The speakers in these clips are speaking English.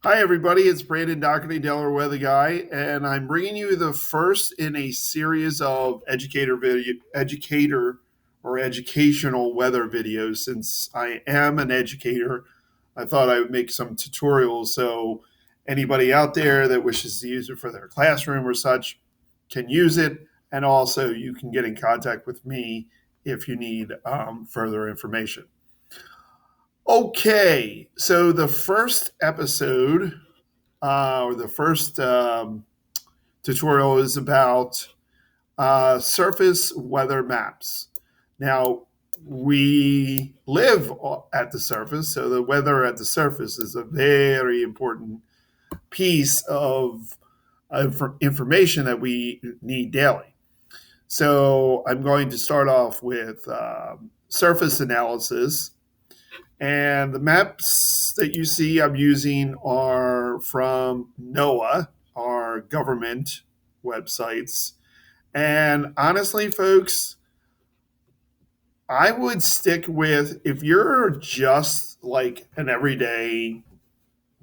Hi, everybody. It's Brandon Doherty, Delaware Weather Guy, and I'm bringing you the first in a series of educator or educational weather videos. Since I am an educator, I thought I would make some tutorials so anybody out there that wishes to use it for their classroom or such can use it, and also you can get in contact with me if you need further information. Okay, so the first episode or the first tutorial is about surface weather maps. Now, we live at the surface, so the weather at the surface is a very important piece of information that we need daily. So, I'm going to start off with surface analysis. And the maps that you see I'm using are from NOAA, our government websites. And honestly, folks, I would stick with if you're just like an everyday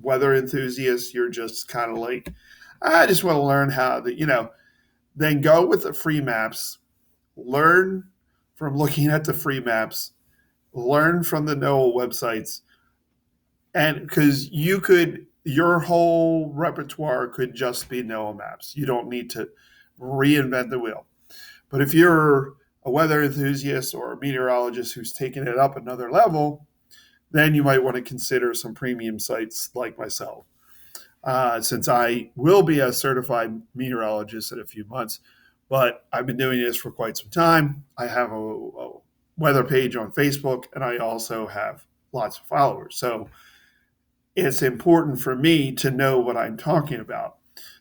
weather enthusiast, you're just kind of like, I just want to learn how to, then go with the free maps, learn from looking at the free maps, learn from the NOAA websites, and because your whole repertoire could just be NOAA maps. You don't need to reinvent the wheel. But if you're a weather enthusiast or a meteorologist who's taken it up another level, then you might want to consider some premium sites like myself. Since I will be a certified meteorologist in a few months, but I've been doing this for quite some time. I have a weather page on Facebook, and I also have lots of followers. So it's important for me to know what I'm talking about.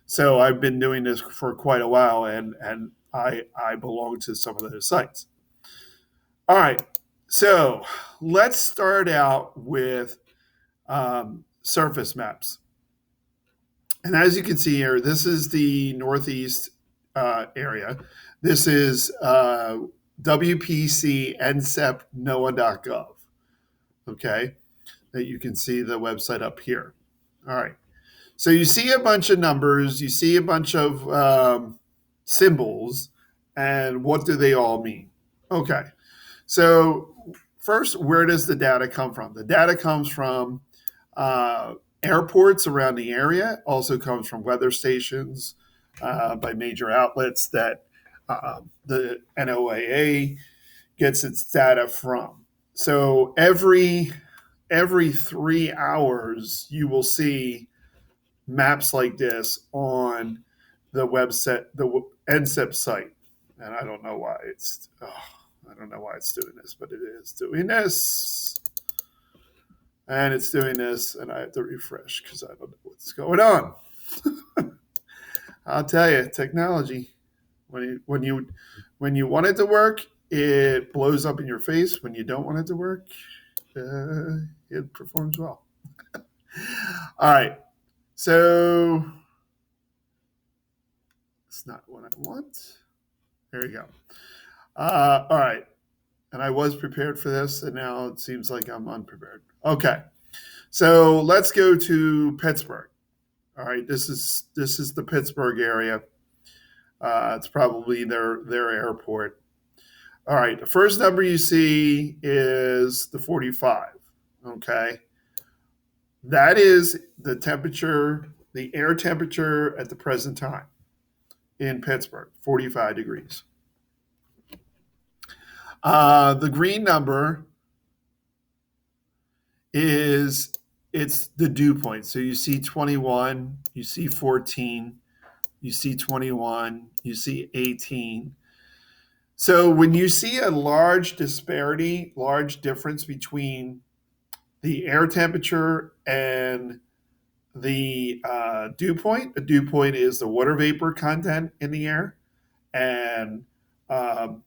So I've been doing this for quite a while, and I belong to some of those sites. All right, so let's start out with surface maps. And as you can see here, this is the Northeast area. This is WPC NCEP NOAA.gov. Okay, that you can see the website up here. All right. So you see a bunch of numbers, you see a bunch of symbols, and what do they all mean? Okay. So first, where does the data come from? The data comes from airports around the area, also comes from weather stations by major outlets that the NOAA gets its data from. So every 3 hours, you will see maps like this on the website, the NCEP site. And I don't know why it's doing this, but it is doing this. And it's doing this, and I have to refresh because I don't know what's going on. I'll tell you, technology. When you want it to work, it blows up in your face. When you don't want it to work, it performs well. All right, so it's not what I want. There you go. All right, and I was prepared for this, and now it seems like I'm unprepared. Okay, so let's go to Pittsburgh. All right, this is the Pittsburgh area. It's probably their airport. All right, the first number you see is the 45. Okay, that is the temperature, the air temperature at the present time in Pittsburgh, 45 degrees. The green number is it's the dew point. So you see 21, you see 14, you see 21, you see 18. So when you see a large disparity, large difference between the air temperature and the dew point is the water vapor content in the air. And um,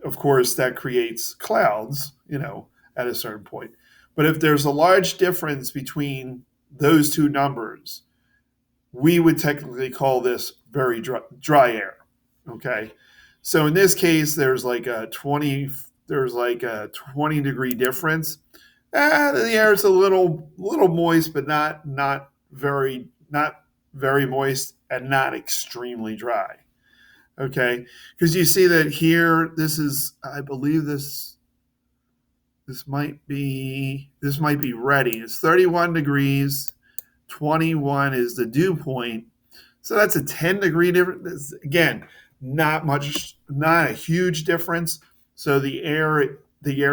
of course, that creates clouds, at a certain point. But if there's a large difference between those two numbers, we would technically call this very dry air. Okay. So in this case, there's like a 20 degree difference. The air is a little moist, but not very moist, and not extremely dry. Okay, because you see that here. This is, I believe this might be ready. It's 31 degrees. 21 is the dew point. So that's a 10-degree difference. Again, not much, not a huge difference. So the air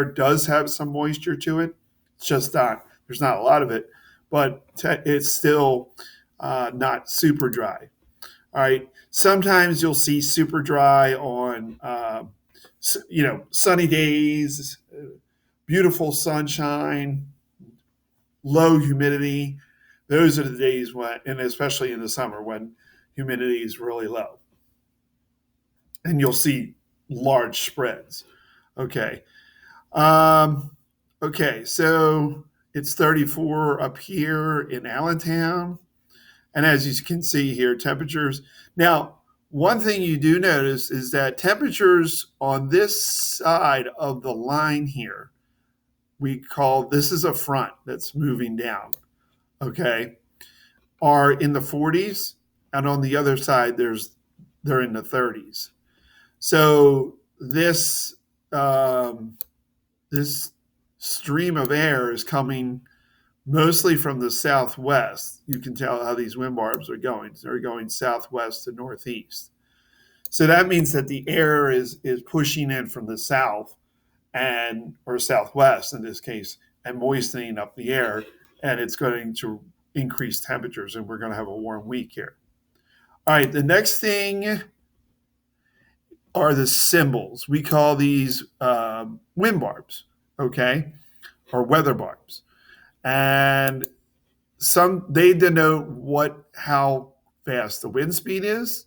does have some moisture to it. It's just not, there's not a lot of it, but it's still not super dry. All right. Sometimes you'll see super dry on, sunny days, beautiful sunshine, low humidity. Those are the days when, and especially in the summer when humidity is really low, and you'll see large spreads. Okay. Um, okay. So it's 34 up here in Allentown. And as you can see here, temperatures. Now, one thing you do notice is that temperatures on this side of the line here, we call this is a front that's moving down, okay, are in the 40s. And on the other side, they're in the 30s. So this stream of air is coming mostly from the southwest. You can tell how these wind barbs are going. They're going southwest to northeast. So that means that the air is pushing in from the south and or southwest in this case and moistening up the air, and it's going to increase temperatures, and we're going to have a warm week here. All right, the next thing are the symbols. We call these wind barbs, okay, or weather barbs, and they denote how fast the wind speed is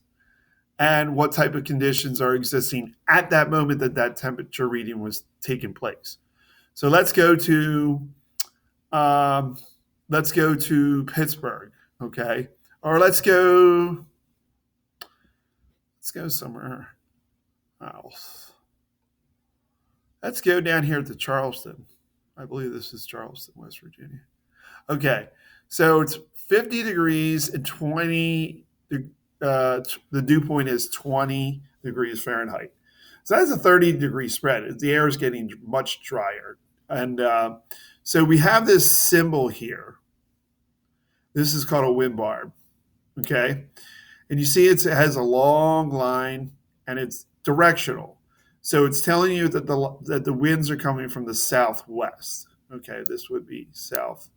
and what type of conditions are existing at that moment that temperature reading was taking place. So um, let's go to Pittsburgh, okay, or let's go somewhere else. Let's go down here to Charleston. I believe this is Charleston, West Virginia. Okay, so it's 50 degrees and 20. The dew point is 20 degrees Fahrenheit. So that's a 30-degree spread. The air is getting much drier, and so we have this symbol here. This is called a wind barb. Okay, and you see it has a long line, and it's directional. So it's telling you that the winds are coming from the southwest. Okay, this would be southwest.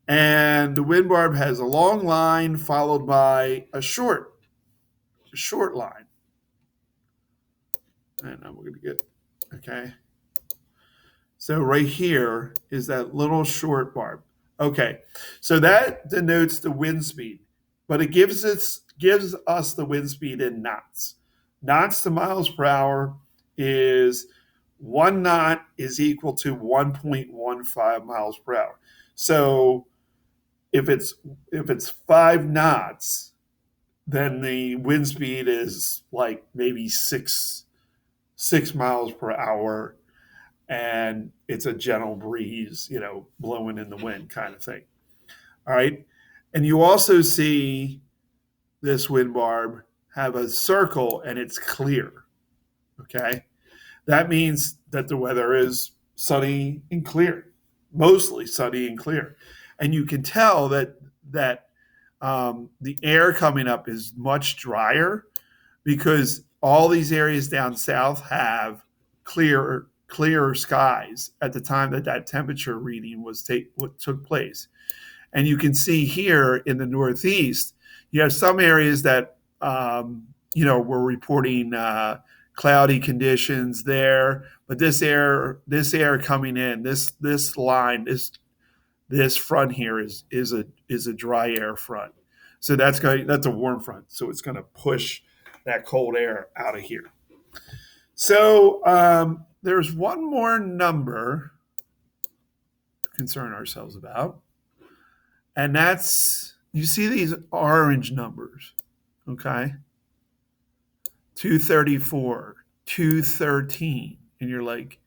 And the wind barb has a long line followed by a short line. And I'm going to get, okay. So right here is that little short barb. Okay, so that denotes the wind speed, but it gives us the wind speed in knots. Knots to miles per hour is 1 knot is equal to 1.15 miles per hour. So if it's 5 knots, then the wind speed is like maybe six miles per hour, and it's a gentle breeze, blowing in the wind kind of thing. All right, and you also see this wind barb have a circle, and it's clear. Okay, that means that the weather is sunny and clear, mostly sunny and clear, and you can tell that the air coming up is much drier because all these areas down south have clearer skies at the time that temperature reading what took place. And you can see here in the Northeast, you have some areas that were reporting cloudy conditions there, but this air coming in, this line, this front here is a dry air front. So that's a warm front. So it's going to push that cold air out of here. So there's one more number to concern ourselves about, and that's, you see these orange numbers, okay? 234, 213, and you're like,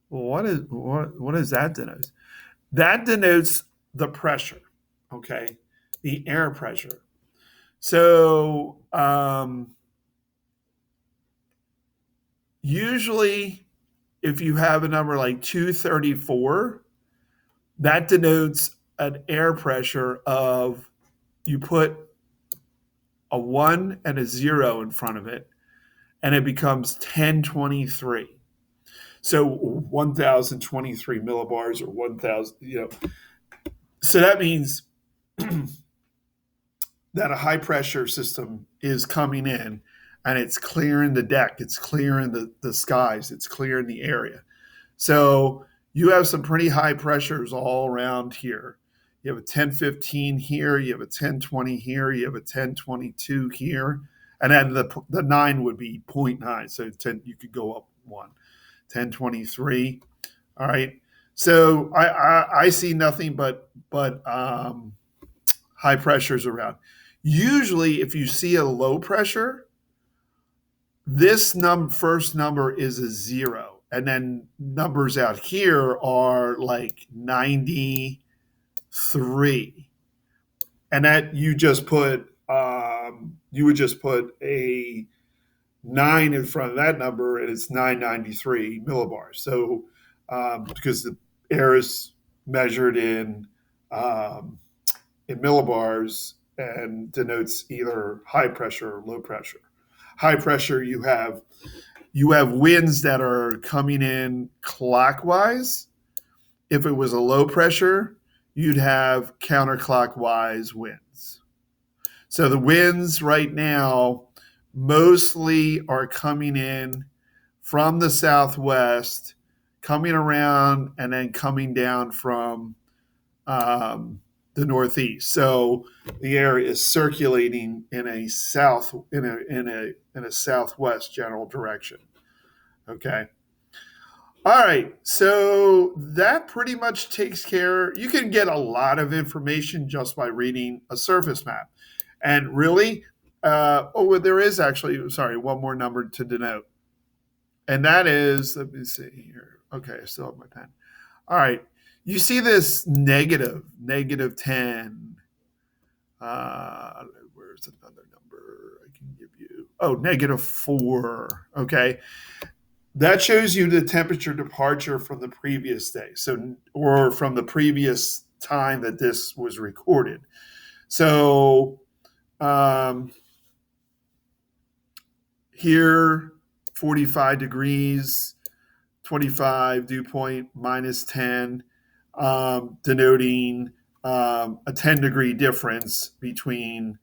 What does that denote? That denotes the pressure, okay, the air pressure. So usually, if you have a number like 234, that denotes an air pressure of, you put a 1 and a 0 in front of it, and it becomes 1023. So 1023 millibars, or 1000, So that means that a high pressure system is coming in, and it's clearing the deck, it's clearing the skies, it's clearing the area. So you have some pretty high pressures all around here. You have a 1015 here, you have a 1020 here, you have a 1022 here, and then the 9 would be 0.9. So 10, you could go up 1. 1023. All right. So I see nothing but high pressures around. Usually, if you see a low pressure, this first number is a 0, and then numbers out here are like 93, and that you would just put a 9 in front of that number, and it's 993 millibars. So because the air is measured in millibars and denotes either high pressure or low pressure. High pressure, you have winds that are coming in clockwise. If it was a low pressure, you'd have counterclockwise winds. So the winds right now mostly are coming in from the southwest, coming around, and then coming down from the northeast. So the air is circulating in a southwest general direction. Okay. All right. So that pretty much takes care. You can get a lot of information just by reading a surface map. And really, there is actually, one more number to denote. And that is, let me see here. Okay, I still have my pen. All right. You see this negative 10. Where's another number I can give you? Oh, -4. Okay. That shows you the temperature departure from the previous day. So, or from the previous time that this was recorded. So, here, 45 degrees, 25 dew point, -10, denoting a 10-degree difference between,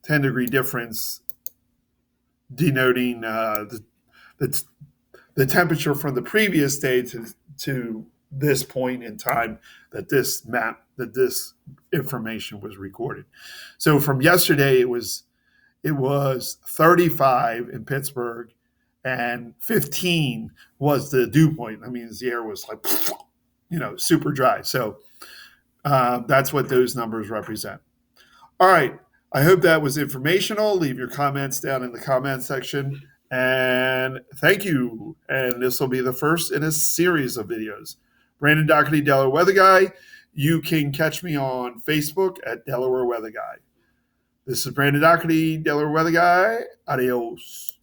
10-degree difference denoting the temperature from the previous day to this point in time that this information was recorded. So from yesterday, it was 35 in Pittsburgh, and 15 was the dew point. I mean, the air was like, super dry. So that's what those numbers represent. All right. I hope that was informational. Leave your comments down in the comment section. And thank you. And this will be the first in a series of videos. Brandon Doherty, Delaware Weather Guy. You can catch me on Facebook at Delaware Weather Guy. This is Brandon Doherty, Delaware Weather Guy. Adios.